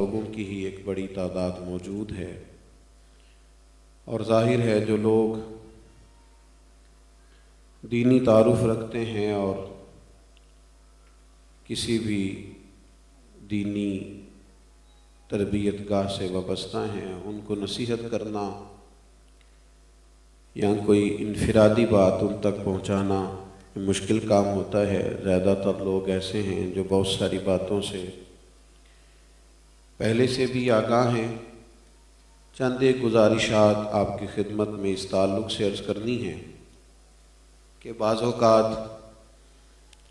لوگوں کی ہی ایک بڑی تعداد موجود ہے، اور ظاہر ہے جو لوگ دینی تعارف رکھتے ہیں اور کسی بھی دینی تربیت گاہ سے وابستہ ہیں، ان کو نصیحت کرنا یا کوئی انفرادی بات ان تک پہنچانا مشکل کام ہوتا ہے۔ زیادہ تر لوگ ایسے ہیں جو بہت ساری باتوں سے پہلے سے بھی آگاہ ہیں۔ چند ایک گزارشات آپ کی خدمت میں اس تعلق سے عرض کرنی ہے کہ بعض اوقات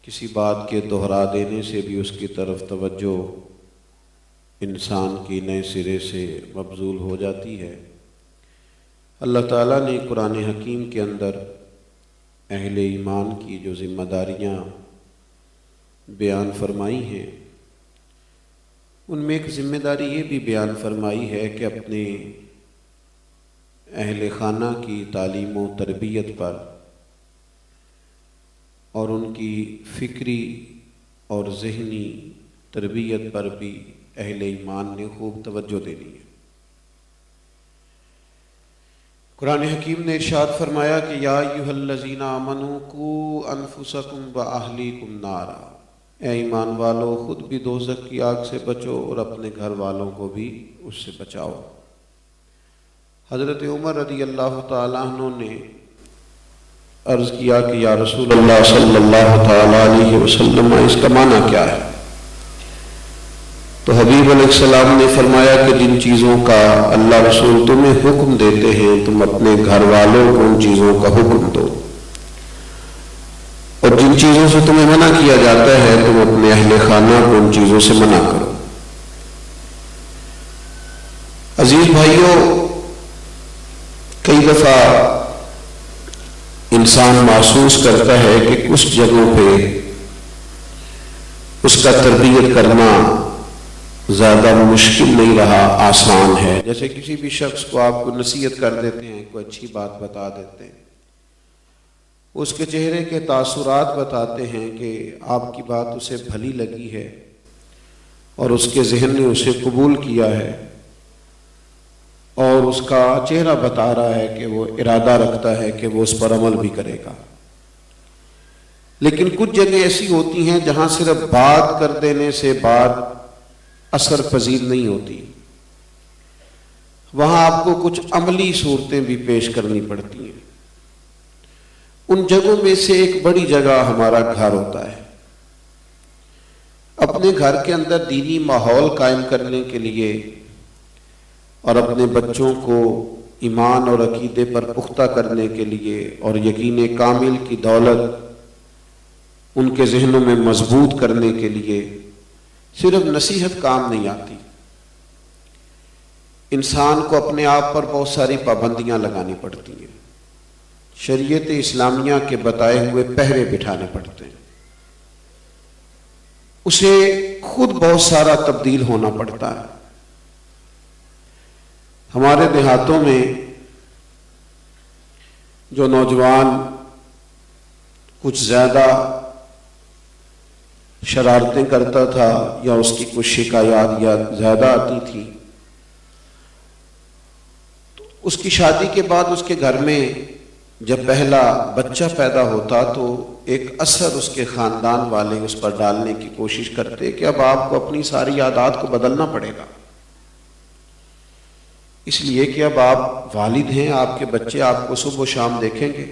کسی بات کے دہرا دینے سے بھی اس کی طرف توجہ انسان کی نئے سرے سے مبذول ہو جاتی ہے۔ اللہ تعالیٰ نے قرآن حکیم کے اندر اہل ایمان کی جو ذمہ داریاں بیان فرمائی ہیں، ان میں ایک ذمہ داری یہ بھی بیان فرمائی ہے کہ اپنے اہل خانہ کی تعلیم و تربیت پر اور ان کی فکری اور ذہنی تربیت پر بھی اہل ایمان نے خوب توجہ دینی ہے۔ قرآن حکیم نے ارشاد فرمایا کہ یا ایھا الذین آمنوا قوا انفسکم واہلیکم نارا، اے ایمان والو خود بھی دوزخ کی آگ سے بچو اور اپنے گھر والوں کو بھی اس سے بچاؤ۔ حضرت عمر رضی اللہ تعالیٰ عنہ نے عرض کیا کہ یا رسول اللہ صلی اللہ تعالیٰ علیہ وسلم اس کا معنی کیا ہے؟ تو حبیب علیہ السلام نے فرمایا کہ جن چیزوں کا اللہ رسول تمہیں حکم دیتے ہیں تم اپنے گھر والوں کو ان چیزوں کا حکم دو، اور جن چیزوں سے تمہیں منع کیا جاتا ہے تم اپنے اہل خانہ کو ان چیزوں سے منع کرو۔ عزیز بھائیوں، کئی دفعہ انسان محسوس کرتا ہے کہ کچھ جگہوں پہ اس کا تربیت کرنا زیادہ مشکل نہیں رہا، آسان ہے۔ جیسے کسی بھی شخص کو آپ کو نصیحت کر دیتے ہیں، کوئی اچھی بات بتا دیتے ہیں، اس کے چہرے کے تاثرات بتاتے ہیں کہ آپ کی بات اسے بھلی لگی ہے اور اس کے ذہن نے اسے قبول کیا ہے، اور اس کا چہرہ بتا رہا ہے کہ وہ ارادہ رکھتا ہے کہ وہ اس پر عمل بھی کرے گا۔ لیکن کچھ جگہ ایسی ہوتی ہیں جہاں صرف بات کر دینے سے بات اثر پذیر نہیں ہوتی، وہاں آپ کو کچھ عملی صورتیں بھی پیش کرنی پڑتی ہیں۔ ان جگہوں میں سے ایک بڑی جگہ ہمارا گھر ہوتا ہے۔ اپنے گھر کے اندر دینی ماحول قائم کرنے کے لیے اور اپنے بچوں کو ایمان اور عقیدے پر پختہ کرنے کے لیے اور یقین کامل کی دولت ان کے ذہنوں میں مضبوط کرنے کے لیے صرف نصیحت کام نہیں آتی، انسان کو اپنے آپ پر بہت ساری پابندیاں لگانی پڑتی ہیں، شریعت اسلامیہ کے بتائے ہوئے پہرے بٹھانے پڑتے ہیں، اسے خود بہت سارا تبدیل ہونا پڑتا ہے۔ ہمارے دیہاتوں میں جو نوجوان کچھ زیادہ شرارتیں کرتا تھا یا اس کی کچھ شکایات یا زیادہ آتی تھی، تو اس کی شادی کے بعد اس کے گھر میں جب پہلا بچہ پیدا ہوتا تو ایک اثر اس کے خاندان والے اس پر ڈالنے کی کوشش کرتے کہ اب آپ کو اپنی ساری عادات کو بدلنا پڑے گا، اس لیے کہ اب آپ والد ہیں، آپ کے بچے آپ کو صبح و شام دیکھیں گے۔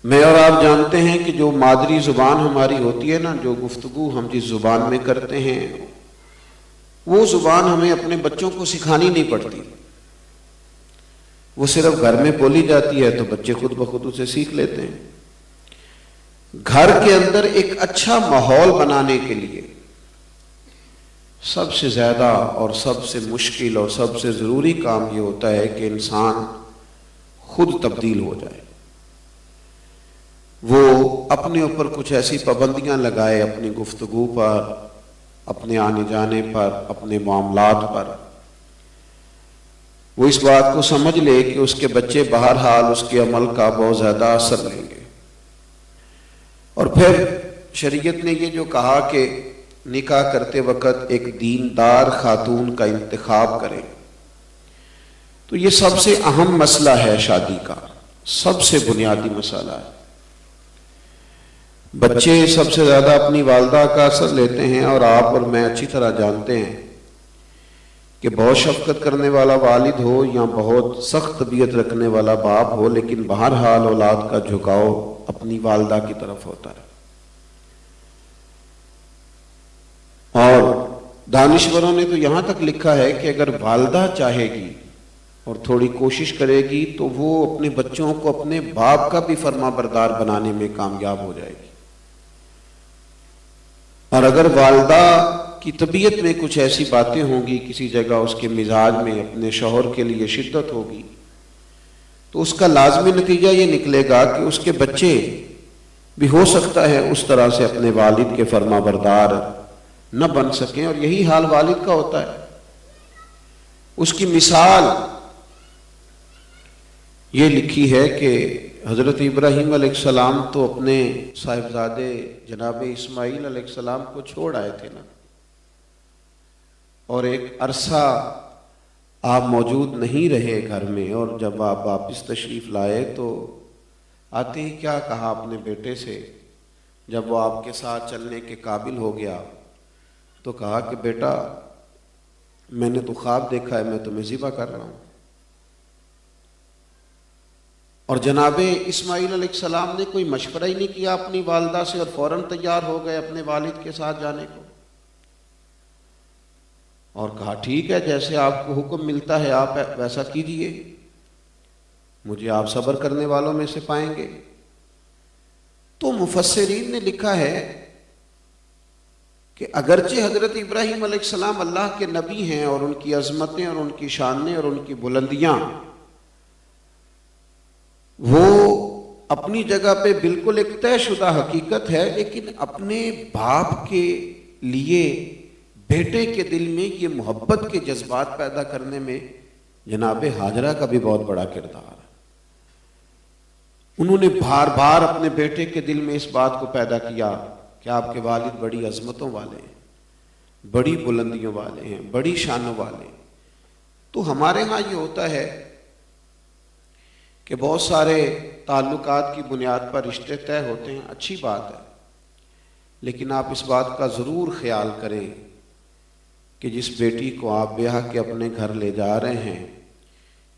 میں اور آپ جانتے ہیں کہ جو مادری زبان ہماری ہوتی ہے نا، جو گفتگو ہم جس زبان میں کرتے ہیں، وہ زبان ہمیں اپنے بچوں کو سکھانی نہیں پڑتی، وہ صرف گھر میں بولی جاتی ہے تو بچے خود بخود اسے سیکھ لیتے ہیں۔ گھر کے اندر ایک اچھا ماحول بنانے کے لیے سب سے زیادہ اور سب سے مشکل اور سب سے ضروری کام یہ ہوتا ہے کہ انسان خود تبدیل ہو جائے، وہ اپنے اوپر کچھ ایسی پابندیاں لگائے، اپنی گفتگو پر، اپنے آنے جانے پر، اپنے معاملات پر۔ وہ اس بات کو سمجھ لے کہ اس کے بچے بہرحال اس کے عمل کا بہت زیادہ اثر لیں گے۔ اور پھر شریعت نے یہ جو کہا کہ نکاح کرتے وقت ایک دیندار خاتون کا انتخاب کریں۔ تو یہ سب سے اہم مسئلہ ہے شادی کا، سب سے بنیادی مسئلہ ہے۔ بچے سب سے زیادہ اپنی والدہ کا اثر لیتے ہیں، اور آپ اور میں اچھی طرح جانتے ہیں کہ بہت شفقت کرنے والا والد ہو یا بہت سخت طبیعت رکھنے والا باپ ہو، لیکن بہرحال اولاد کا جھکاؤ اپنی والدہ کی طرف ہوتا ہے۔ اور دانشوروں نے تو یہاں تک لکھا ہے کہ اگر والدہ چاہے گی اور تھوڑی کوشش کرے گی تو وہ اپنے بچوں کو اپنے باپ کا بھی فرما بردار بنانے میں کامیاب ہو جائے گی، اور اگر والدہ کی طبیعت میں کچھ ایسی باتیں ہوں گی، کسی جگہ اس کے مزاج میں اپنے شوہر کے لیے شدت ہوگی، تو اس کا لازمی نتیجہ یہ نکلے گا کہ اس کے بچے بھی ہو سکتا ہے اس طرح سے اپنے والد کے فرما بردار نہ بن سکیں، اور یہی حال والد کا ہوتا ہے۔ اس کی مثال یہ لکھی ہے کہ حضرت ابراہیم علیہ السلام تو اپنے صاحبزادے جناب اسماعیل علیہ السلام کو چھوڑ آئے تھے نا، اور ایک عرصہ آپ موجود نہیں رہے گھر میں، اور جب آپ واپس تشریف لائے تو آتے ہی کیا کہا اپنے بیٹے سے، جب وہ آپ کے ساتھ چلنے کے قابل ہو گیا تو کہا کہ بیٹا میں نے تو خواب دیکھا ہے، میں تمہیں ذبح کر رہا ہوں۔ اور جناب اسماعیل علیہ السلام نے کوئی مشورہ ہی نہیں کیا اپنی والدہ سے، اور فوراً تیار ہو گئے اپنے والد کے ساتھ جانے کو، اور کہا ٹھیک ہے، جیسے آپ کو حکم ملتا ہے آپ ویسا کیجئے، مجھے آپ صبر کرنے والوں میں سے پائیں گے۔ تو مفسرین نے لکھا ہے کہ اگرچہ حضرت ابراہیم علیہ السلام اللہ کے نبی ہیں، اور ان کی عظمتیں اور ان کی شانیں اور ان کی بلندیاں وہ اپنی جگہ پہ بالکل ایک طے شدہ حقیقت ہے، لیکن اپنے باپ کے لیے بیٹے کے دل میں یہ محبت کے جذبات پیدا کرنے میں جناب ہاجرہ کا بھی بہت بڑا کردار ہے۔ انہوں نے بار بار اپنے بیٹے کے دل میں اس بات کو پیدا کیا کہ آپ کے والد بڑی عظمتوں والے ہیں، بڑی بلندیوں والے ہیں، بڑی شانوں والے ہیں۔ تو ہمارے ہاں یہ ہوتا ہے کہ بہت سارے تعلقات کی بنیاد پر رشتے طے ہوتے ہیں، اچھی بات ہے، لیکن آپ اس بات کا ضرور خیال کریں کہ جس بیٹی کو آپ بیاہ کے اپنے گھر لے جا رہے ہیں،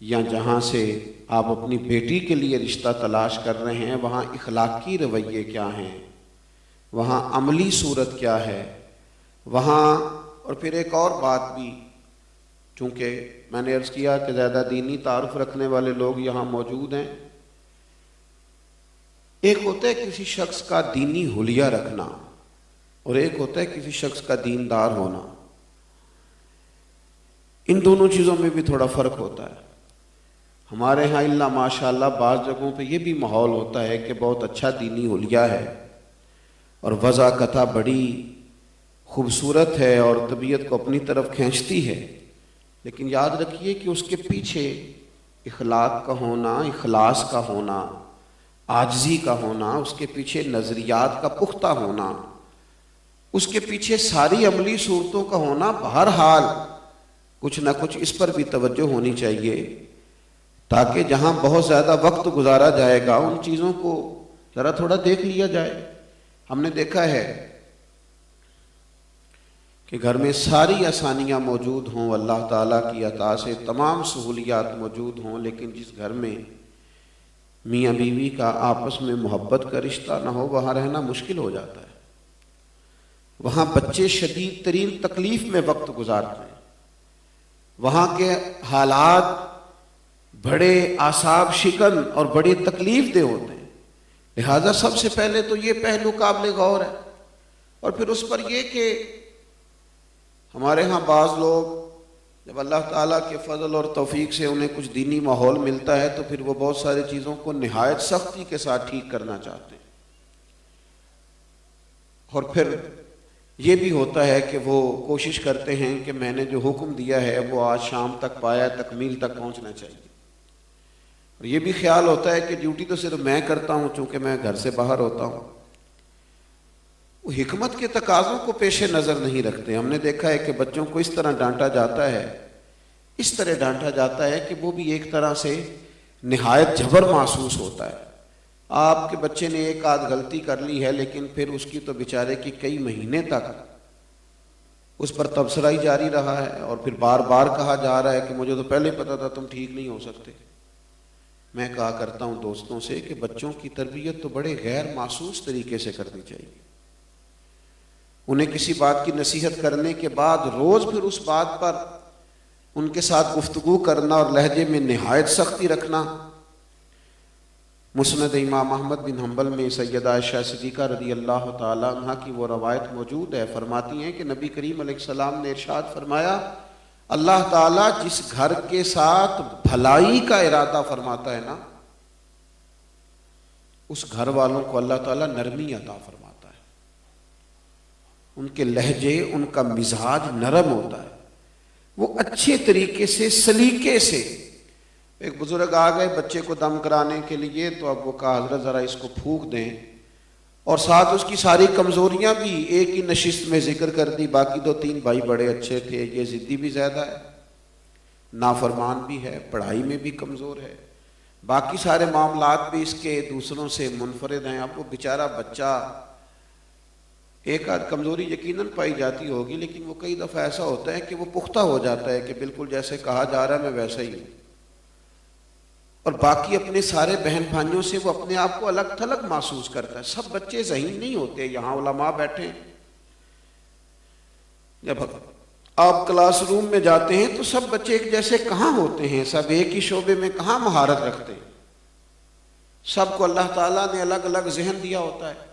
یا جہاں سے آپ اپنی بیٹی کے لیے رشتہ تلاش کر رہے ہیں، وہاں اخلاقی رویے کیا ہیں، وہاں عملی صورت کیا ہے، وہاں اور پھر ایک اور بات بھی، چونکہ میں نے عرض کیا کہ زیادہ دینی تعارف رکھنے والے لوگ یہاں موجود ہیں، ایک ہوتا ہے کسی شخص کا دینی حلیہ رکھنا، اور ایک ہوتا ہے کسی شخص کا دیندار ہونا۔ ان دونوں چیزوں میں بھی تھوڑا فرق ہوتا ہے۔ ہمارے ہاں اللہ ماشاءاللہ بعض جگہوں پہ یہ بھی ماحول ہوتا ہے کہ بہت اچھا دینی حلیہ ہے اور وضع کتھا بڑی خوبصورت ہے اور طبیعت کو اپنی طرف کھینچتی ہے، لیکن یاد رکھیے کہ اس کے پیچھے اخلاق کا ہونا، اخلاص کا ہونا، عاجزی کا ہونا، اس کے پیچھے نظریات کا پختہ ہونا، اس کے پیچھے ساری عملی صورتوں کا ہونا، بہرحال کچھ نہ کچھ اس پر بھی توجہ ہونی چاہیے، تاکہ جہاں بہت زیادہ وقت گزارا جائے گا ان چیزوں کو ذرا تھوڑا دیکھ لیا جائے۔ ہم نے دیکھا ہے کہ گھر میں ساری آسانیاں موجود ہوں، اللہ تعالیٰ کی عطا سے تمام سہولیات موجود ہوں، لیکن جس گھر میں میاں بیوی کا آپس میں محبت کا رشتہ نہ ہو، وہاں رہنا مشکل ہو جاتا ہے۔ وہاں بچے شدید ترین تکلیف میں وقت گزارتے ہیں، وہاں کے حالات بڑے اعصاب شکن اور بڑے تکلیف دہ ہوتے ہیں۔ لہذا سب سے پہلے تو یہ پہلو قابل غور ہے، اور پھر اس پر یہ کہ ہمارے ہاں بعض لوگ جب اللہ تعالیٰ کے فضل اور توفیق سے انہیں کچھ دینی ماحول ملتا ہے تو پھر وہ بہت ساری چیزوں کو نہایت سختی کے ساتھ ٹھیک کرنا چاہتے ہیں، اور پھر یہ بھی ہوتا ہے کہ وہ کوشش کرتے ہیں کہ میں نے جو حکم دیا ہے وہ آج شام تک پایا، تکمیل تک پہنچنا چاہیے، اور یہ بھی خیال ہوتا ہے کہ ڈیوٹی تو صرف میں کرتا ہوں چونکہ میں گھر سے باہر ہوتا ہوں۔ وہ حکمت کے تقاضوں کو پیش نظر نہیں رکھتے. ہم نے دیکھا ہے کہ بچوں کو اس طرح ڈانٹا جاتا ہے، اس طرح ڈانٹا جاتا ہے کہ وہ بھی ایک طرح سے نہایت جبر محسوس ہوتا ہے. آپ کے بچے نے ایک آدھ غلطی کر لی ہے لیکن پھر اس کی تو بیچارے کی کئی مہینے تک اس پر تبصرہ ہی جاری رہا ہے، اور پھر بار بار کہا جا رہا ہے کہ مجھے تو پہلے پتا تھا تم ٹھیک نہیں ہو سکتے. میں کہا کرتا ہوں دوستوں سے کہ بچوں کی تربیت تو بڑے غیر محسوس طریقے سے کرنی چاہیے. انہیں کسی بات کی نصیحت کرنے کے بعد روز پھر اس بات پر ان کے ساتھ گفتگو کرنا اور لہجے میں نہایت سختی رکھنا. مسند امام احمد بن حنبل میں سیدہ عائشہ صدیقہ رضی اللہ تعالی عنہ کی وہ روایت موجود ہے. فرماتی ہیں کہ نبی کریم علیہ السلام نے ارشاد فرمایا، اللہ تعالیٰ جس گھر کے ساتھ بھلائی کا ارادہ فرماتا ہے نا، اس گھر والوں کو اللہ تعالیٰ نرمی عطا فرماتا ہے. ان کے لہجے، ان کا مزاج نرم ہوتا ہے، وہ اچھے طریقے سے سلیقے سے. ایک بزرگ آ گئے بچے کو دم کرانے کے لیے، تو اب وہ کہا حضرت ذرا اس کو پھونک دیں، اور ساتھ اس کی ساری کمزوریاں بھی ایک ہی نشست میں ذکر کر دی. باقی دو تین بھائی بڑے اچھے تھے، یہ ضدی بھی زیادہ ہے، نافرمان بھی ہے، پڑھائی میں بھی کمزور ہے، باقی سارے معاملات بھی اس کے دوسروں سے منفرد ہیں. اب وہ بیچارہ بچہ، ایک آدھ کمزوری یقیناً پائی جاتی ہوگی لیکن وہ کئی دفعہ ایسا ہوتا ہے کہ وہ پختہ ہو جاتا ہے کہ بالکل جیسے کہا جا رہا ہے میں ویسا ہی ہوں، اور باقی اپنے سارے بہن بھائیوں سے وہ اپنے آپ کو الگ تھلگ محسوس کرتا ہے. سب بچے ذہین نہیں ہوتے. یہاں علماء بیٹھے ہیں، جب آپ کلاس روم میں جاتے ہیں تو سب بچے ایک جیسے کہاں ہوتے ہیں، سب ایک ہی شعبے میں کہاں مہارت رکھتے ہیں. سب کو اللہ تعالیٰ نے الگ الگ ذہن دیا ہوتا ہے.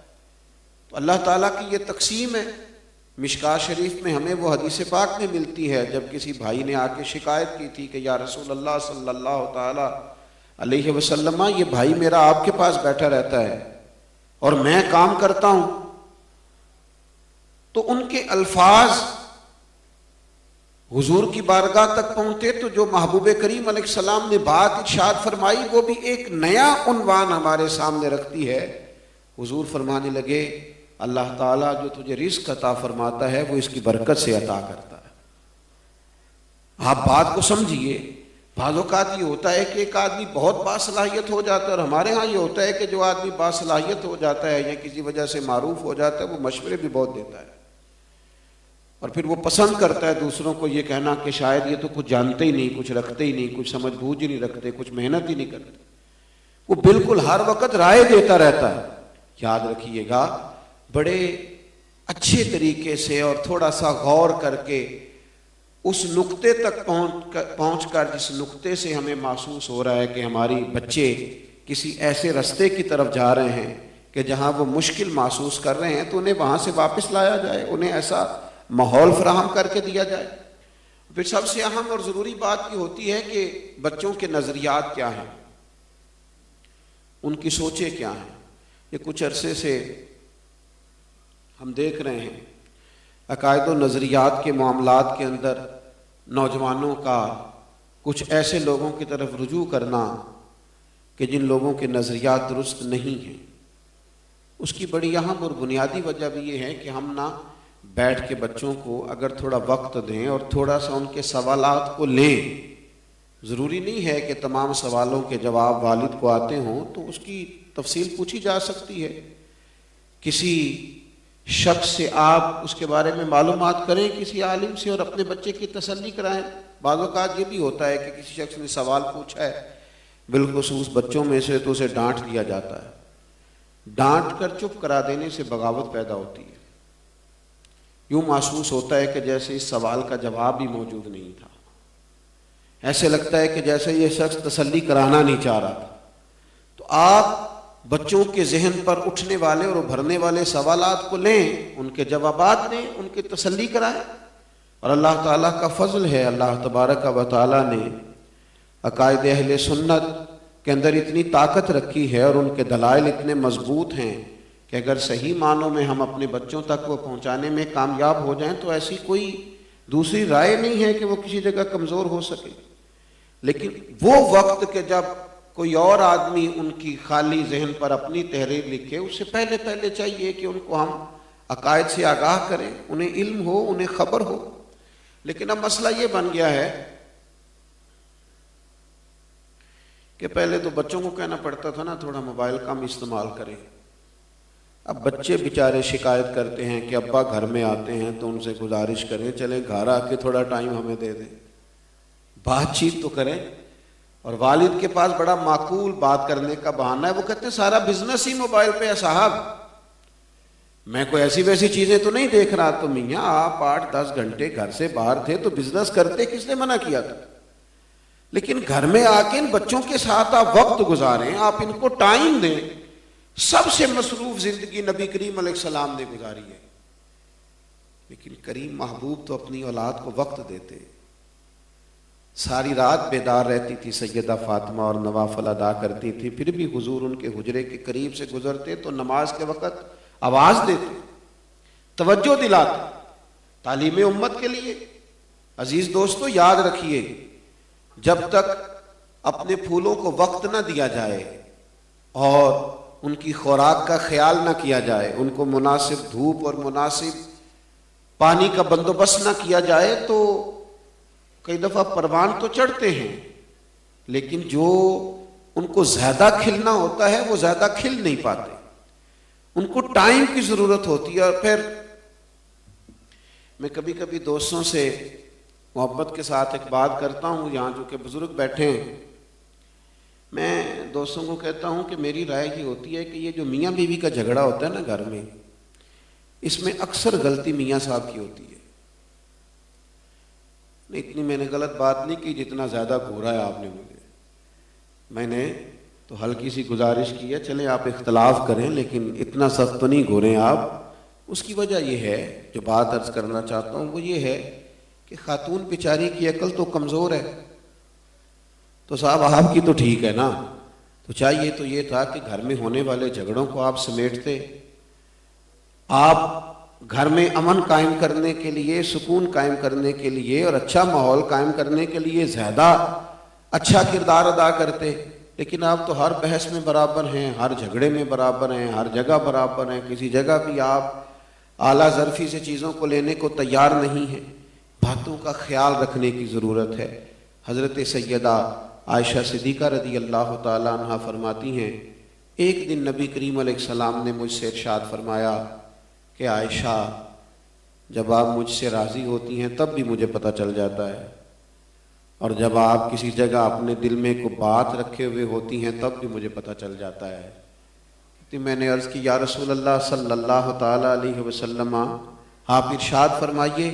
تو اللہ تعالیٰ کی یہ تقسیم ہے. مشکوٰۃ شریف میں ہمیں وہ حدیث پاک میں ملتی ہے، جب کسی بھائی نے آ کے شکایت کی تھی کہ یا رسول اللہ صلی اللہ تعالیٰ علیہ وسلم، یہ بھائی میرا آپ کے پاس بیٹھا رہتا ہے اور میں کام کرتا ہوں. تو ان کے الفاظ حضور کی بارگاہ تک پہنچتے تو جو محبوب کریم علیہ السلام نے بات ارشاد فرمائی وہ بھی ایک نیا عنوان ہمارے سامنے رکھتی ہے. حضور فرمانے لگے اللہ تعالیٰ جو تجھے رزق عطا فرماتا ہے وہ اس کی برکت سے عطا کرتا ہے. آپ بات کو سمجھیے. بعض اوقات یہ ہوتا ہے کہ ایک آدمی بہت باصلاحیت ہو جاتا ہے، اور ہمارے ہاں یہ ہوتا ہے کہ جو آدمی باصلاحیت ہو جاتا ہے یا کسی وجہ سے معروف ہو جاتا ہے وہ مشورے بھی بہت دیتا ہے، اور پھر وہ پسند کرتا ہے دوسروں کو یہ کہنا کہ شاید یہ تو کچھ جانتے ہی نہیں، کچھ رکھتے ہی نہیں، کچھ سمجھ بوجھ ہی نہیں رکھتے، کچھ محنت ہی نہیں کرتے. وہ بالکل ہر وقت رائے دیتا رہتا ہے. یاد رکھیے گا بڑے اچھے طریقے سے اور تھوڑا سا غور کر کے اس نقطے تک پہنچ کر جس نقطے سے ہمیں محسوس ہو رہا ہے کہ ہماری بچے کسی ایسے رستے کی طرف جا رہے ہیں کہ جہاں وہ مشکل محسوس کر رہے ہیں، تو انہیں وہاں سے واپس لایا جائے، انہیں ایسا ماحول فراہم کر کے دیا جائے. پھر سب سے اہم اور ضروری بات یہ ہوتی ہے کہ بچوں کے نظریات کیا ہیں، ان کی سوچیں کیا ہیں. یہ کچھ عرصے سے ہم دیکھ رہے ہیں عقائد و نظریات کے معاملات کے اندر نوجوانوں کا کچھ ایسے لوگوں کی طرف رجوع کرنا کہ جن لوگوں کے نظریات درست نہیں ہیں. اس کی بڑی اہم اور بنیادی وجہ بھی یہ ہے کہ ہم نہ بیٹھ کے بچوں کو اگر تھوڑا وقت دیں اور تھوڑا سا ان کے سوالات کو لیں. ضروری نہیں ہے کہ تمام سوالوں کے جواب والد کو آتے ہوں، تو اس کی تفصیل پوچھی جا سکتی ہے. کسی شخص سے آپ اس کے بارے میں معلومات کریں، کسی عالم سے، اور اپنے بچے کی تسلی کرائیں. بعض اوقات یہ بھی ہوتا ہے کہ کسی شخص نے سوال پوچھا ہے، بالخصوص بچوں میں سے، تو اسے ڈانٹ دیا جاتا ہے. ڈانٹ کر چپ کرا دینے سے بغاوت پیدا ہوتی ہے. یوں محسوس ہوتا ہے کہ جیسے اس سوال کا جواب بھی موجود نہیں تھا. ایسے لگتا ہے کہ جیسے یہ شخص تسلی کرانا نہیں چاہ رہا تھا. تو آپ بچوں کے ذہن پر اٹھنے والے اور ابھرنے والے سوالات کو لیں، ان کے جوابات دیں، ان کی تسلی کرائیں. اور اللہ تعالیٰ کا فضل ہے، اللہ تبارک و تعالیٰ نے عقائد اہل سنت کے اندر اتنی طاقت رکھی ہے اور ان کے دلائل اتنے مضبوط ہیں کہ اگر صحیح معنوں میں ہم اپنے بچوں تک وہ پہنچانے میں کامیاب ہو جائیں تو ایسی کوئی دوسری رائے نہیں ہے کہ وہ کسی جگہ کمزور ہو سکے. لیکن وہ وقت کہ جب کوئی اور آدمی ان کی خالی ذہن پر اپنی تحریر لکھے، اس سے پہلے چاہیے کہ ان کو ہم عقائد سے آگاہ کریں، انہیں علم ہو، انہیں خبر ہو. لیکن اب مسئلہ یہ بن گیا ہے کہ پہلے تو بچوں کو کہنا پڑتا تھا نا تھوڑا موبائل کم استعمال کریں. اب بچے بیچارے شکایت کرتے ہیں کہ ابا گھر میں آتے ہیں تو ان سے گزارش کریں چلیں گھر آ کے تھوڑا ٹائم ہمیں دے دیں، بات چیت تو کریں. اور والد کے پاس بڑا معقول بات کرنے کا بہانہ ہے، وہ کہتے ہیں سارا بزنس ہی موبائل پہ ہے صاحب، میں کوئی ایسی ویسی چیزیں تو نہیں دیکھ رہا. تو میاں آپ 8-10 گھنٹے گھر سے باہر تھے تو بزنس کرتے، کس نے منع کیا تھا؟ لیکن گھر میں آ کے ان بچوں کے ساتھ آپ وقت گزاریں، آپ ان کو ٹائم دیں. سب سے مصروف زندگی نبی کریم علیہ السلام نے گزاری ہے، لیکن کریم محبوب تو اپنی اولاد کو وقت دیتے. ساری رات بیدار رہتی تھی سیدہ فاطمہ اور نوافل ادا کرتی تھی، پھر بھی حضور ان کے حجرے کے قریب سے گزرتے تو نماز کے وقت آواز دیتے، توجہ دلاتے. تعلیم امت کے لیے عزیز دوستو یاد رکھیے، جب تک اپنے پھولوں کو وقت نہ دیا جائے اور ان کی خوراک کا خیال نہ کیا جائے، ان کو مناسب دھوپ اور مناسب پانی کا بندوبست نہ کیا جائے، تو کئی دفعہ پروان تو چڑھتے ہیں لیکن جو ان کو زیادہ کھلنا ہوتا ہے وہ زیادہ کھل نہیں پاتے. ان کو ٹائم کی ضرورت ہوتی ہے. اور پھر میں کبھی کبھی دوستوں سے محبت کے ساتھ ایک بات کرتا ہوں، یہاں جو کہ بزرگ بیٹھے ہیں، میں دوستوں کو کہتا ہوں کہ میری رائے یہ ہوتی ہے کہ یہ جو میاں بیوی کا جھگڑا ہوتا ہے نا گھر میں، اس میں اکثر غلطی میاں صاحب کی ہوتی ہے. اتنی میں نے غلط بات نہیں کی جتنا زیادہ گھورا ہے آپ نے مجھے. میں نے تو ہلکی سی گزارش کی ہے چلیں آپ اختلاف کریں لیکن اتنا سخت تو نہیں گھوریں آپ. اس کی وجہ یہ ہے، جو بات عرض کرنا چاہتا ہوں وہ یہ ہے کہ خاتون بیچاری کی عقل تو کمزور ہے. تو صاحب آپ کی تو ٹھیک ہے نا، تو چاہیے تو یہ تھا کہ گھر میں ہونے والے جھگڑوں کو آپ سمیٹتے، آپ گھر میں امن قائم کرنے کے لیے، سکون قائم کرنے کے لیے اور اچھا ماحول قائم کرنے کے لیے زیادہ اچھا کردار ادا کرتے. لیکن آپ تو ہر بحث میں برابر ہیں، ہر جھگڑے میں برابر ہیں، ہر جگہ برابر ہیں، کسی جگہ بھی آپ اعلیٰ ظرفی سے چیزوں کو لینے کو تیار نہیں ہیں. باتوں کا خیال رکھنے کی ضرورت ہے. حضرت سیدہ عائشہ صدیقہ رضی اللہ تعالیٰ عنہ فرماتی ہیں، ایک دن نبی کریم علیہ السلام نے مجھ سے ارشاد فرمایا کہ عائشہ جب آپ مجھ سے راضی ہوتی ہیں تب بھی مجھے پتہ چل جاتا ہے، اور جب آپ کسی جگہ اپنے دل میں کوئی بات رکھے ہوئے ہوتی ہیں تب بھی مجھے پتہ چل جاتا ہے. تو میں نے عرض کی یا رسول اللہ صلی اللہ تعالیٰ علیہ وسلم آپ ارشاد فرمائیے.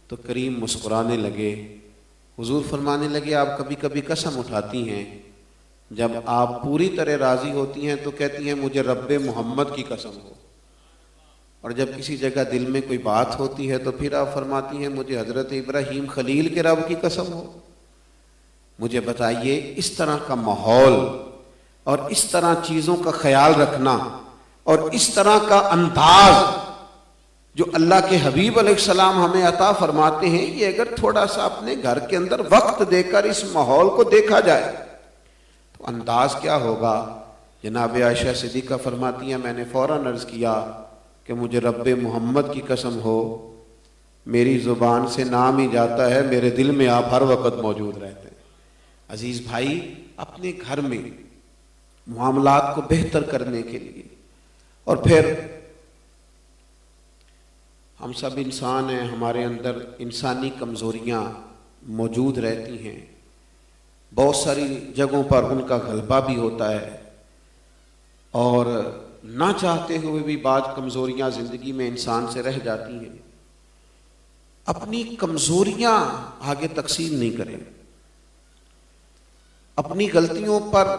تو کریم مسکرانے لگے. حضور فرمانے لگے آپ کبھی کبھی قسم اٹھاتی ہیں، جب آپ پوری طرح راضی ہوتی ہیں تو کہتی ہیں مجھے رب محمد کی قسم ہو، اور جب کسی جگہ دل میں کوئی بات ہوتی ہے تو پھر آپ فرماتی ہیں مجھے حضرت ابراہیم خلیل کے رب کی قسم ہو. مجھے بتائیے اس طرح کا ماحول اور اس طرح چیزوں کا خیال رکھنا اور اس طرح کا انداز جو اللہ کے حبیب علیہ السلام ہمیں عطا فرماتے ہیں، یہ اگر تھوڑا سا اپنے گھر کے اندر وقت دے کر اس ماحول کو دیکھا جائے تو انداز کیا ہوگا. جناب عائشہ صدیقہ فرماتی ہیں میں نے فوراً عرض کیا کہ مجھے رب محمد کی قسم ہو، میری زبان سے نام ہی جاتا ہے، میرے دل میں آپ ہر وقت موجود رہتے ہیں. عزیز بھائی، اپنے گھر میں معاملات کو بہتر کرنے کے لیے، اور پھر ہم سب انسان ہیں، ہمارے اندر انسانی کمزوریاں موجود رہتی ہیں، بہت ساری جگہوں پر ان کا غلبہ بھی ہوتا ہے، اور نہ چاہتے ہوئے بھی بعض کمزوریاں زندگی میں انسان سے رہ جاتی ہیں. اپنی کمزوریاں آگے تقسیم نہیں کریں. اپنی غلطیوں پر،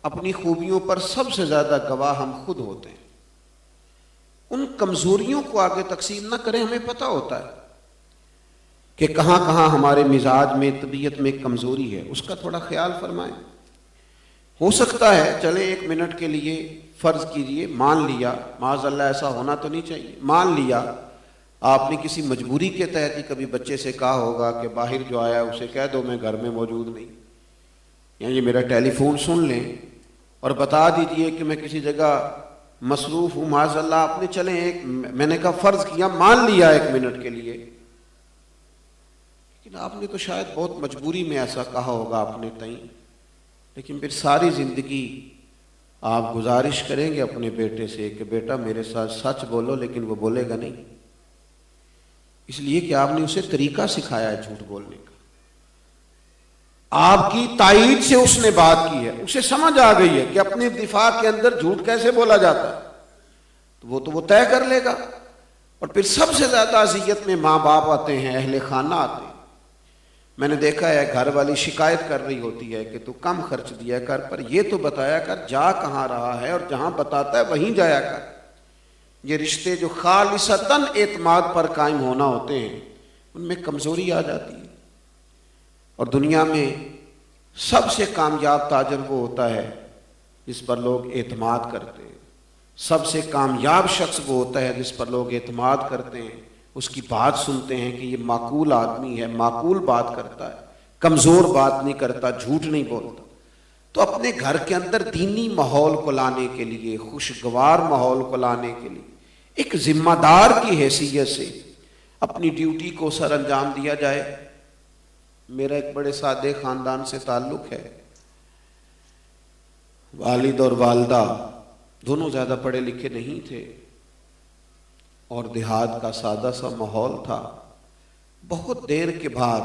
اپنی خوبیوں پر سب سے زیادہ گواہ ہم خود ہوتے ہیں. ان کمزوریوں کو آگے تقسیم نہ کریں. ہمیں پتہ ہوتا ہے کہ کہاں کہاں ہمارے مزاج میں، طبیعت میں کمزوری ہے، اس کا تھوڑا خیال فرمائیں. ہو سکتا ہے چلے 1 منٹ کے لیے فرض کیجئے، مان لیا، معاذ اللہ ایسا ہونا تو نہیں چاہیے، مان لیا آپ نے کسی مجبوری کے تحت ہی کبھی بچے سے کہا ہوگا کہ باہر جو آیا اسے کہہ دو میں گھر میں موجود نہیں، یا یہ میرا ٹیلی فون سن لیں اور بتا دیجئے کہ میں کسی جگہ مصروف ہوں معاذ اللہ، آپ نے چلیں ایک، میں نے کہا فرض کیا، مان لیا 1 منٹ کے لیے، لیکن آپ نے تو شاید بہت مجبوری میں ایسا کہا ہوگا اپنے تئیں، لیکن پھر ساری زندگی آپ گزارش کریں گے اپنے بیٹے سے کہ بیٹا میرے ساتھ سچ بولو، لیکن وہ بولے گا نہیں، اس لیے کہ آپ نے اسے طریقہ سکھایا ہے جھوٹ بولنے کا، آپ کی تائید سے اس نے بات کی ہے، اسے سمجھ آ گئی ہے کہ اپنے دفاع کے اندر جھوٹ کیسے بولا جاتا ہے، تو وہ طے کر لے گا۔ اور پھر سب سے زیادہ اذیت میں ماں باپ آتے ہیں، اہل خانہ آتے ہیں۔ میں نے دیکھا ہے گھر والی شکایت کر رہی ہوتی ہے کہ تو کم خرچ دیا کر، پر یہ تو بتایا کر جا کہاں رہا ہے، اور جہاں بتاتا ہے وہیں جایا کر۔ یہ رشتے جو خالصتاً اعتماد پر قائم ہونا ہوتے ہیں، ان میں کمزوری آ جاتی ہے۔ اور دنیا میں سب سے کامیاب تاجر وہ ہوتا ہے جس پر لوگ اعتماد کرتے ہیں، سب سے کامیاب شخص وہ ہوتا ہے جس پر لوگ اعتماد کرتے ہیں، اس کی بات سنتے ہیں کہ یہ معقول آدمی ہے، معقول بات کرتا ہے، کمزور بات نہیں کرتا، جھوٹ نہیں بولتا۔ تو اپنے گھر کے اندر دینی ماحول کو لانے کے لیے، خوشگوار ماحول کو لانے کے لیے، ایک ذمہ دار کی حیثیت سے اپنی ڈیوٹی کو سر انجام دیا جائے۔ میرا ایک بڑے سادے خاندان سے تعلق ہے، والد اور والدہ دونوں زیادہ پڑھے لکھے نہیں تھے، اور دیہات کا سادہ سا ماحول تھا۔ بہت دیر کے بعد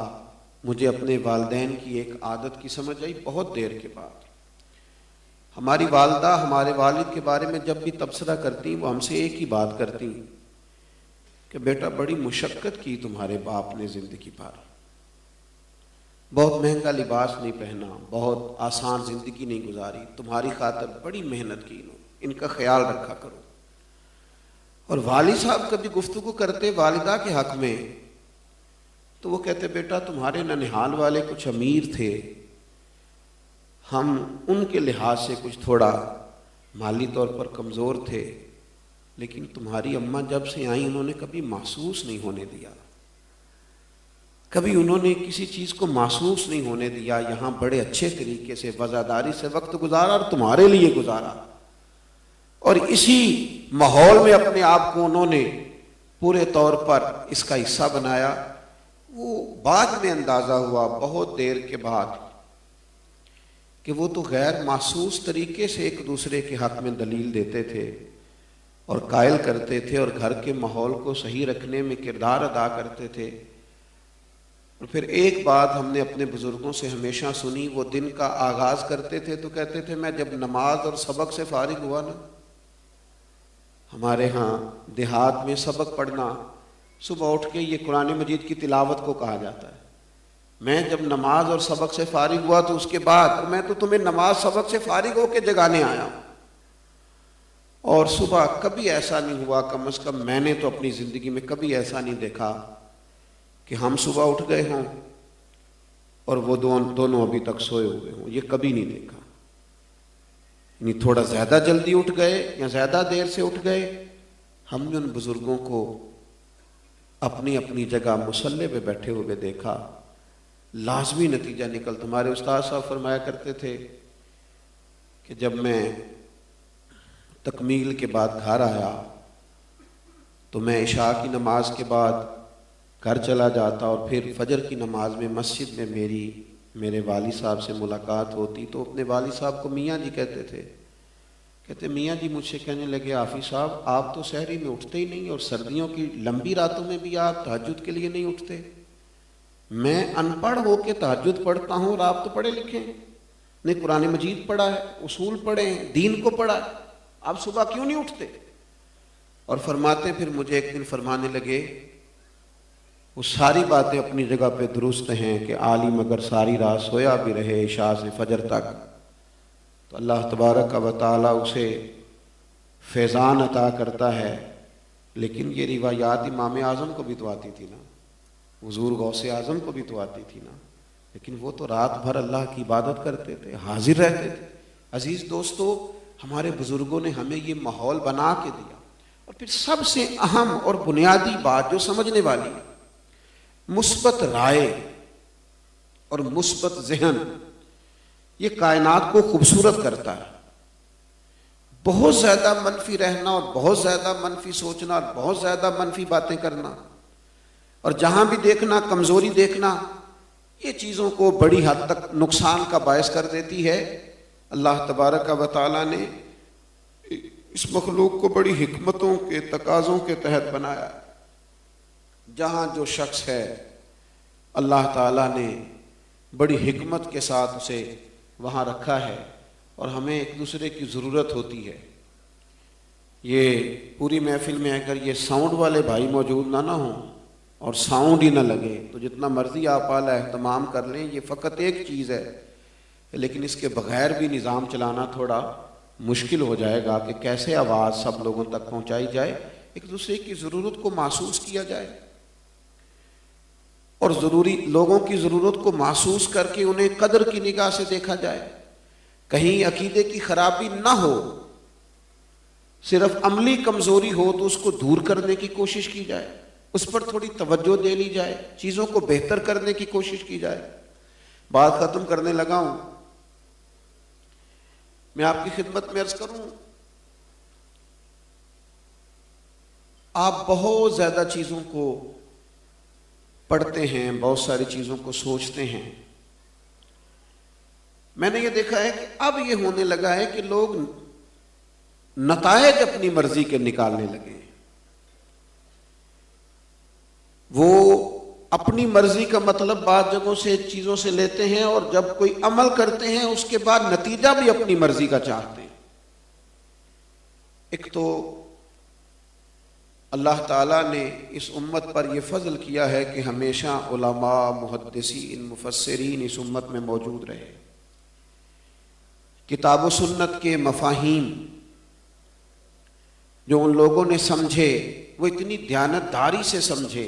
مجھے اپنے والدین کی ایک عادت کی سمجھ آئی، بہت دیر کے بعد۔ ہماری والدہ ہمارے والد کے بارے میں جب بھی تبصرہ کرتی، وہ ہم سے ایک ہی بات کرتی کہ بیٹا بڑی مشقت کی تمہارے باپ نے زندگی بھر، بہت مہنگا لباس نہیں پہنا، بہت آسان زندگی نہیں گزاری، تمہاری خاطر بڑی محنت کی، ان کا خیال رکھا کرو۔ اور والد صاحب کبھی گفتگو کرتے والدہ کے حق میں تو وہ کہتے بیٹا تمہارے ننہال والے کچھ امیر تھے، ہم ان کے لحاظ سے کچھ تھوڑا مالی طور پر کمزور تھے، لیکن تمہاری اماں جب سے آئیں انہوں نے کبھی محسوس نہیں ہونے دیا، کبھی انہوں نے کسی چیز کو محسوس نہیں ہونے دیا، یہاں بڑے اچھے طریقے سے وفاداری سے وقت گزارا اور تمہارے لیے گزارا، اور اسی ماحول میں اپنے آپ کو انہوں نے پورے طور پر اس کا حصہ بنایا۔ وہ بعد میں اندازہ ہوا بہت دیر کے بعد کہ وہ تو غیر محسوس طریقے سے ایک دوسرے کے حق میں دلیل دیتے تھے اور قائل کرتے تھے، اور گھر کے ماحول کو صحیح رکھنے میں کردار ادا کرتے تھے۔ اور پھر ایک بات ہم نے اپنے بزرگوں سے ہمیشہ سنی، وہ دن کا آغاز کرتے تھے تو کہتے تھے میں جب نماز اور سبق سے فارغ ہوا نا، ہمارے ہاں دیہات میں سبق پڑھنا صبح اٹھ کے یہ قرآن مجید کی تلاوت کو کہا جاتا ہے، میں جب نماز اور سبق سے فارغ ہوا تو اس کے بعد میں تو تمہیں نماز سبق سے فارغ ہو کے جگانے آیا ہوں، اور صبح کبھی ایسا نہیں ہوا، کم از کم میں نے تو اپنی زندگی میں کبھی ایسا نہیں دیکھا کہ ہم صبح اٹھ گئے ہوں اور وہ دونوں ابھی تک سوئے ہوئے ہوں، یہ کبھی نہیں دیکھا۔ یعنی تھوڑا زیادہ جلدی اٹھ گئے یا زیادہ دیر سے اٹھ گئے، ہم نے ان بزرگوں کو اپنی اپنی جگہ مصلی پہ بیٹھے ہوئے دیکھا، لازمی نتیجہ نکل۔ تمہارے استاد صاحب فرمایا کرتے تھے کہ جب میں تکمیل کے بعد گھر آیا تو میں عشاء کی نماز کے بعد گھر چلا جاتا، اور پھر فجر کی نماز میں مسجد میں میرے والد صاحب سے ملاقات ہوتی، تو اپنے والد صاحب کو میاں جی کہتے تھے، کہتے میاں جی مجھ سے کہنے لگے حافظ صاحب آپ تو سحری میں اٹھتے ہی نہیں، اور سردیوں کی لمبی راتوں میں بھی آپ تہجد کے لیے نہیں اٹھتے، میں ان پڑھ ہو کے تہجد پڑھتا ہوں اور آپ تو پڑھے لکھے ہیں، نے قرآن مجید پڑھا ہے، اصول پڑھے ہیں، دین کو پڑھا ہے، آپ صبح کیوں نہیں اٹھتے؟ اور فرماتے پھر مجھے ایک دن فرمانے لگے وہ ساری باتیں اپنی جگہ پہ درست ہیں کہ عالم اگر ساری رات سویا بھی رہے عشاء سے فجر تک تو اللہ تبارک و تعالیٰ اسے فیضان عطا کرتا ہے، لیکن یہ روایات امام اعظم کو بھی تو آتی تھی نا، حضور غوث اعظم کو بھی تو آتی تھی نا، لیکن وہ تو رات بھر اللہ کی عبادت کرتے تھے، حاضر رہتے تھے۔ عزیز دوستو، ہمارے بزرگوں نے ہمیں یہ ماحول بنا کے دیا۔ اور پھر سب سے اہم اور بنیادی بات جو سمجھنے والی ہے، مثبت رائے اور مثبت ذہن یہ کائنات کو خوبصورت کرتا ہے۔ بہت زیادہ منفی رہنا اور بہت زیادہ منفی سوچنا اور بہت زیادہ منفی باتیں کرنا اور جہاں بھی دیکھنا کمزوری دیکھنا، یہ چیزوں کو بڑی حد تک نقصان کا باعث کر دیتی ہے۔ اللہ تبارک و تعالیٰ نے اس مخلوق کو بڑی حکمتوں کے تقاضوں کے تحت بنایا۔ جہاں جو شخص ہے اللہ تعالیٰ نے بڑی حکمت کے ساتھ اسے وہاں رکھا ہے، اور ہمیں ایک دوسرے کی ضرورت ہوتی ہے۔ یہ پوری محفل میں اگر یہ ساؤنڈ والے بھائی موجود نہ ہوں اور ساؤنڈ ہی نہ لگے تو جتنا مرضی آپ اعلیٰ اہتمام کر لیں، یہ فقط ایک چیز ہے، لیکن اس کے بغیر بھی نظام چلانا تھوڑا مشکل ہو جائے گا کہ کیسے آواز سب لوگوں تک پہنچائی جائے، ایک دوسرے کی ضرورت کو محسوس کیا جائے اور لوگوں کی ضرورت کو محسوس کر کے انہیں قدر کی نگاہ سے دیکھا جائے۔ کہیں عقیدے کی خرابی نہ ہو، صرف عملی کمزوری ہو تو اس کو دور کرنے کی کوشش کی جائے، اس پر تھوڑی توجہ دے لی جائے، چیزوں کو بہتر کرنے کی کوشش کی جائے۔ بات ختم کرنے لگا ہوں، میں آپ کی خدمت میں عرض کروں، آپ بہت زیادہ چیزوں کو پڑھتے ہیں، بہت ساری چیزوں کو سوچتے ہیں۔ میں نے یہ دیکھا ہے کہ اب یہ ہونے لگا ہے کہ لوگ نتائج اپنی مرضی کے نکالنے لگے۔ وہ اپنی مرضی کا مطلب بعض جگہوں سے چیزوں سے لیتے ہیں، اور جب کوئی عمل کرتے ہیں اس کے بعد نتیجہ بھی اپنی مرضی کا چاہتے ہیں۔ ایک تو اللہ تعالیٰ نے اس امت پر یہ فضل کیا ہے کہ ہمیشہ علماء، محدثین، مفسرین اس امت میں موجود رہے۔ کتاب و سنت کے مفاہیم جو ان لوگوں نے سمجھے وہ اتنی دیانتداری سے سمجھے،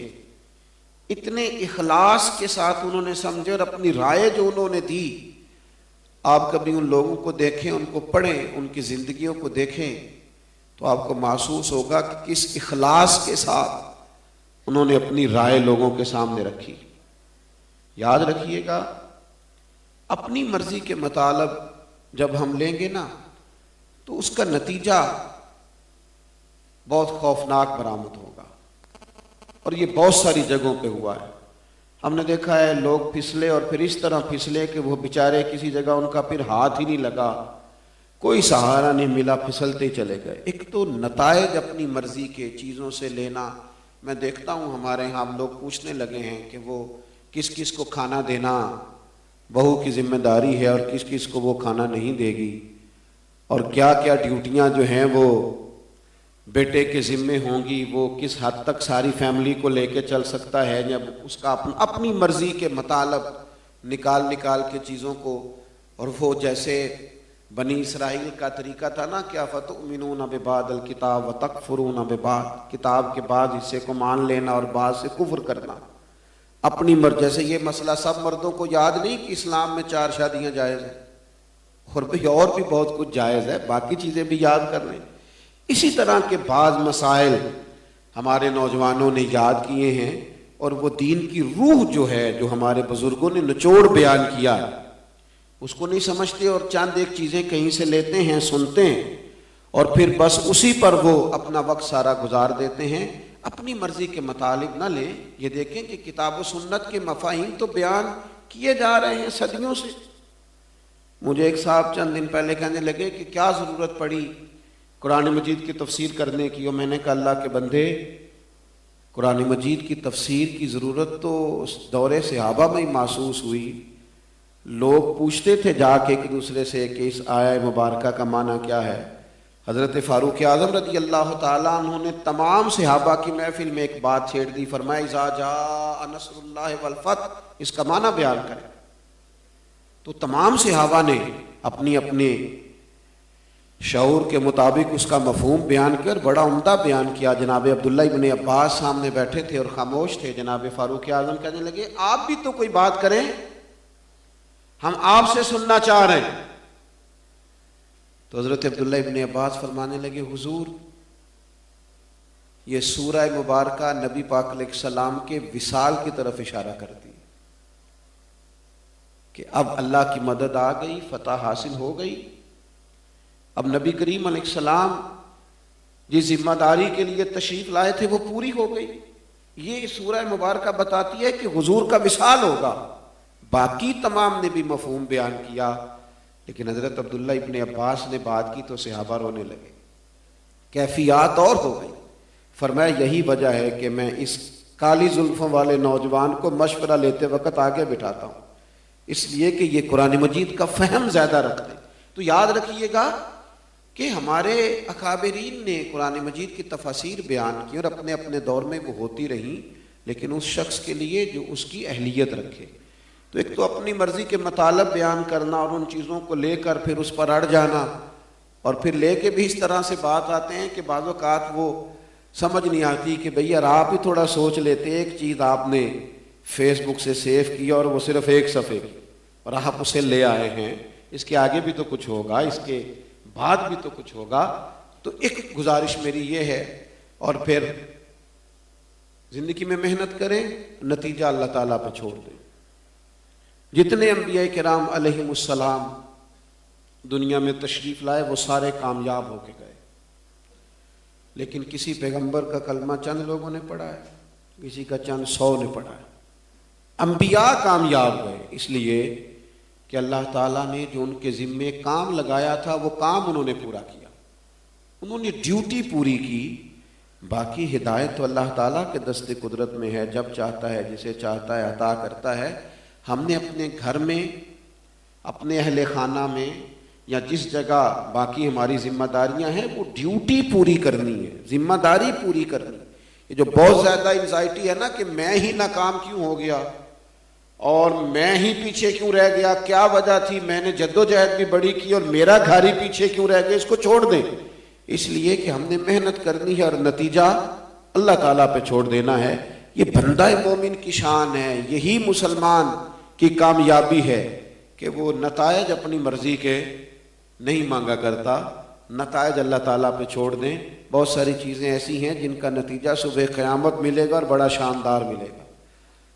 اتنے اخلاص کے ساتھ انہوں نے سمجھے، اور اپنی رائے جو انہوں نے دی، آپ کبھی ان لوگوں کو دیکھیں، ان کو پڑھیں، ان کی زندگیوں کو دیکھیں تو آپ کو محسوس ہوگا کہ کس اخلاص کے ساتھ انہوں نے اپنی رائے لوگوں کے سامنے رکھی۔ یاد رکھیے گا، اپنی مرضی کے مطالب جب ہم لیں گے نا تو اس کا نتیجہ بہت خوفناک برآمد ہوگا، اور یہ بہت ساری جگہوں پہ ہوا ہے۔ ہم نے دیکھا ہے لوگ پھسلے اور پھر اس طرح پھسلے کہ وہ بیچارے کسی جگہ ان کا پھر ہاتھ ہی نہیں لگا، کوئی سہارا نہیں ملا، پھسلتے ہی چلے گئے۔ ایک تو نتائج اپنی مرضی کے چیزوں سے لینا، میں دیکھتا ہوں ہمارے یہاں ہم لوگ پوچھنے لگے ہیں کہ وہ کس کس کو کھانا دینا بہو کی ذمہ داری ہے اور کس کس کو وہ کھانا نہیں دے گی، اور کیا کیا ڈیوٹیاں جو ہیں وہ بیٹے کے ذمے ہوں گی، وہ کس حد تک ساری فیملی کو لے کے چل سکتا ہے، جب اس کا اپنی مرضی کے مطالب نکال کے چیزوں کو، اور وہ جیسے بنی اسرائیل کا طریقہ تھا نا، کیا فتؤمنون ببعض الکتاب وتکفرون ببعض، کتاب کے بعض حصے کو مان لینا اور بعض سے کفر کرنا، اپنی جیسے یہ مسئلہ سب مردوں کو یاد نہیں کہ اسلام میں 4 شادیاں جائز ہیں، اور بھی بہت کچھ جائز ہے، باقی چیزیں بھی یاد کر لیں۔ اسی طرح کے بعض مسائل ہمارے نوجوانوں نے یاد کیے ہیں، اور وہ دین کی روح جو ہے، جو ہمارے بزرگوں نے نچوڑ بیان کیا ہے، اس کو نہیں سمجھتے، اور چند ایک چیزیں کہیں سے لیتے ہیں، سنتے ہیں، اور پھر بس اسی پر وہ اپنا وقت سارا گزار دیتے ہیں۔ اپنی مرضی کے مطالب نہ لیں، یہ دیکھیں کہ کتاب و سنت کے مفاہیم تو بیان کیے جا رہے ہیں صدیوں سے۔ مجھے ایک صاحب چند دن پہلے کہنے لگے کہ کیا ضرورت پڑی قرآن مجید کی تفسیر کرنے کی، اور میں نے کہا اللہ کے بندے، قرآن مجید کی تفسیر کی ضرورت تو اس دور صحابہ میں ہی محسوس ہوئی۔ لوگ پوچھتے تھے جا کے ایک دوسرے سے کہ اس آیہ مبارکہ کا معنی کیا ہے۔ حضرت فاروق اعظم رضی اللہ تعالیٰ عنہ نے تمام صحابہ کی محفل میں ایک بات چھیڑ دی، فرمایا اذا جاء نصر اللہ والفتح، اس کا معنی بیان کریں۔ تو تمام صحابہ نے اپنی اپنے شعور کے مطابق اس کا مفہوم بیان کر بڑا عمدہ بیان کیا۔ جناب عبداللہ ابن عباس سامنے بیٹھے تھے اور خاموش تھے۔ جناب فاروق اعظم کہنے لگے آپ بھی تو کوئی بات کریں، ہم آپ سے سننا چاہ رہے ہیں۔ تو حضرت عبداللہ ابن عباس فرمانے لگے حضور، یہ سورہ مبارکہ نبی پاک علیہ السلام کے وصال کی طرف اشارہ کرتی ہے کہ اب اللہ کی مدد آ گئی، فتح حاصل ہو گئی، اب نبی کریم علیہ السلام جس ذمہ داری کے لیے تشریف لائے تھے وہ پوری ہو گئی. یہ سورہ مبارکہ بتاتی ہے کہ حضور کا وصال ہوگا. باقی تمام نے بھی مفہوم بیان کیا، لیکن حضرت عبداللہ ابن عباس نے بات کی تو صحابہ رونے لگے، کیفیات اور ہو گئی. فرمایا یہی وجہ ہے کہ میں اس کالی زلفوں والے نوجوان کو مشورہ لیتے وقت آگے بٹھاتا ہوں، اس لیے کہ یہ قرآن مجید کا فہم زیادہ رکھتے. تو یاد رکھیے گا کہ ہمارے اکابرین نے قرآن مجید کی تفاسیر بیان کی اور اپنے اپنے دور میں وہ ہوتی رہیں، لیکن اس شخص کے لیے جو اس کی اہلیت رکھے. تو ایک تو اپنی مرضی کے مطالب بیان کرنا اور ان چیزوں کو لے کر پھر اس پر اڑ جانا، اور پھر لے کے بھی اس طرح سے بات آتے ہیں کہ بعض اوقات وہ سمجھ نہیں آتی کہ بھئی یار آپ ہی تھوڑا سوچ لیتے، ایک چیز آپ نے فیس بک سے سیو کی اور وہ صرف ایک صفحے کی اور آپ اسے لے آئے ہیں، اس کے آگے بھی تو کچھ ہوگا، اس کے بعد بھی تو کچھ ہوگا. تو ایک گزارش میری یہ ہے، اور پھر زندگی میں محنت کریں، نتیجہ اللہ تعالیٰ پہ چھوڑ دیں. جتنے انبیاء کرام علیہم السلام دنیا میں تشریف لائے وہ سارے کامیاب ہو کے گئے، لیکن کسی پیغمبر کا کلمہ چند لوگوں نے پڑھا ہے، کسی کا چند 100 نے پڑھا ہے. انبیاء کامیاب ہوئے اس لیے کہ اللہ تعالیٰ نے جو ان کے ذمے کام لگایا تھا وہ کام انہوں نے پورا کیا، انہوں نے ڈیوٹی پوری کی. باقی ہدایت تو اللہ تعالیٰ کے دست قدرت میں ہے، جب چاہتا ہے جسے چاہتا ہے عطا کرتا ہے. ہم نے اپنے گھر میں، اپنے اہل خانہ میں، یا جس جگہ باقی ہماری ذمہ داریاں ہیں وہ ڈیوٹی پوری کرنی ہے، ذمہ داری پوری کرنی. یہ جو بہت زیادہ انزائٹی ہے نا کہ میں ہی ناکام کیوں ہو گیا اور میں ہی پیچھے کیوں رہ گیا، کیا وجہ تھی، میں نے جدوجہد بھی بڑی کی اور میرا گھر ہی پیچھے کیوں رہ گیا، اس کو چھوڑ دیں. اس لیے کہ ہم نے محنت کرنی ہے اور نتیجہ اللہ تعالیٰ پہ چھوڑ دینا ہے. یہ بندہ مومن کی شان ہے، یہی مسلمان کی کامیابی ہے کہ وہ نتائج اپنی مرضی کے نہیں مانگا کرتا، نتائج اللہ تعالیٰ پہ چھوڑ دیں. بہت ساری چیزیں ایسی ہیں جن کا نتیجہ صبح قیامت ملے گا اور بڑا شاندار ملے گا،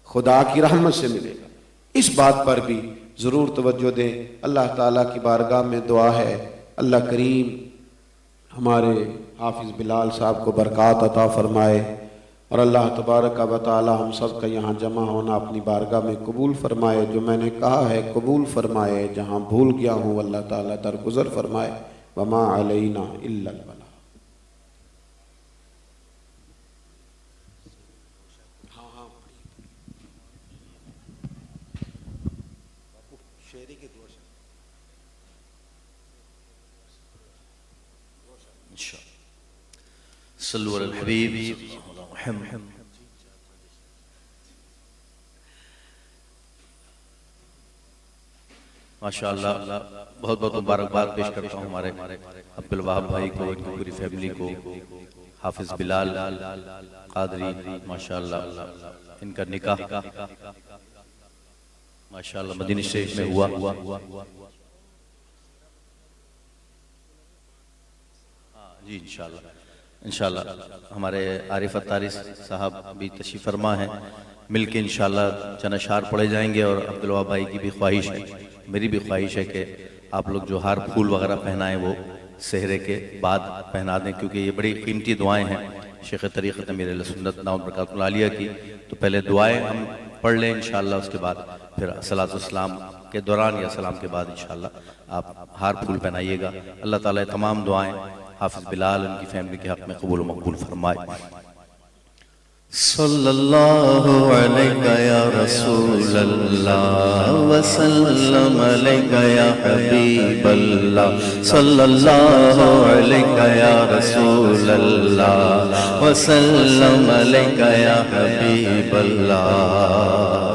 خدا کی رحمت سے ملے گا. اس بات پر بھی ضرور توجہ دیں. اللہ تعالیٰ کی بارگاہ میں دعا ہے اللہ کریم ہمارے حافظ بلال صاحب کو برکات عطا فرمائے، اور اللہ تبارک و تعالی ہم سب کا یہاں جمع ہونا اپنی بارگاہ میں قبول فرمائے. جو میں نے کہا ہے قبول فرمائے، جہاں بھول گیا ہوں اللہ تعالیٰ درگزر فرمائے. وما علینا الا البلاغ. صلو علی الحبیب. ماشاء اللہ، بہت بہت مبارکباد پیش کرتا ہوں ہمارے عبدالوہاب بھائی کو، ان کی پوری فیملی کو. حافظ بلال قادری ماشاء اللہ، ان کا نکاح ماشاء اللہ مدینہ شریف میں ہوا. جی انشاءاللہ ہمارے عارف اتاری صاحب بھی تشریف فرما ہیں، مل کے انشاءاللہ چند اشعار پڑھے جائیں گے. اور عبدالوہاب بھائی کی بھی خواہش ہے، میری بھی خواہش ہے کہ آپ لوگ جو ہار پھول وغیرہ پہنائیں وہ سحرے کے بعد پہنا دیں، کیونکہ یہ بڑی قیمتی دعائیں ہیں شیخ طریقت امیر اہل سنت دامت برکاتہ العالیہ کی. تو پہلے دعائیں ہم پڑھ لیں انشاءاللہ، اس کے بعد پھر صلاۃ والسلام کے دوران یا سلام کے بعد انشاءاللہ آپ ہار پھول پہنائیے گا. اللہ تعالیٰ تمام دعائیں حافظ بلال ان کی فیملی کے حق میں قبول و مقبول فرمائے. صلی اللہ علیہ یا رسول اللہ وسلم علیہ یا حبیب اللہ. صلی اللہ علیہ یا رسول اللہ وسلم علیہ یا حبیب اللہ.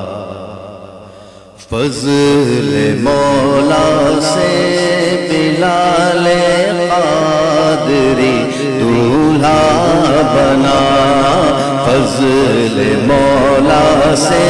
فضل مولا سے بلال قادری دولہا بنا، فضل مولا سے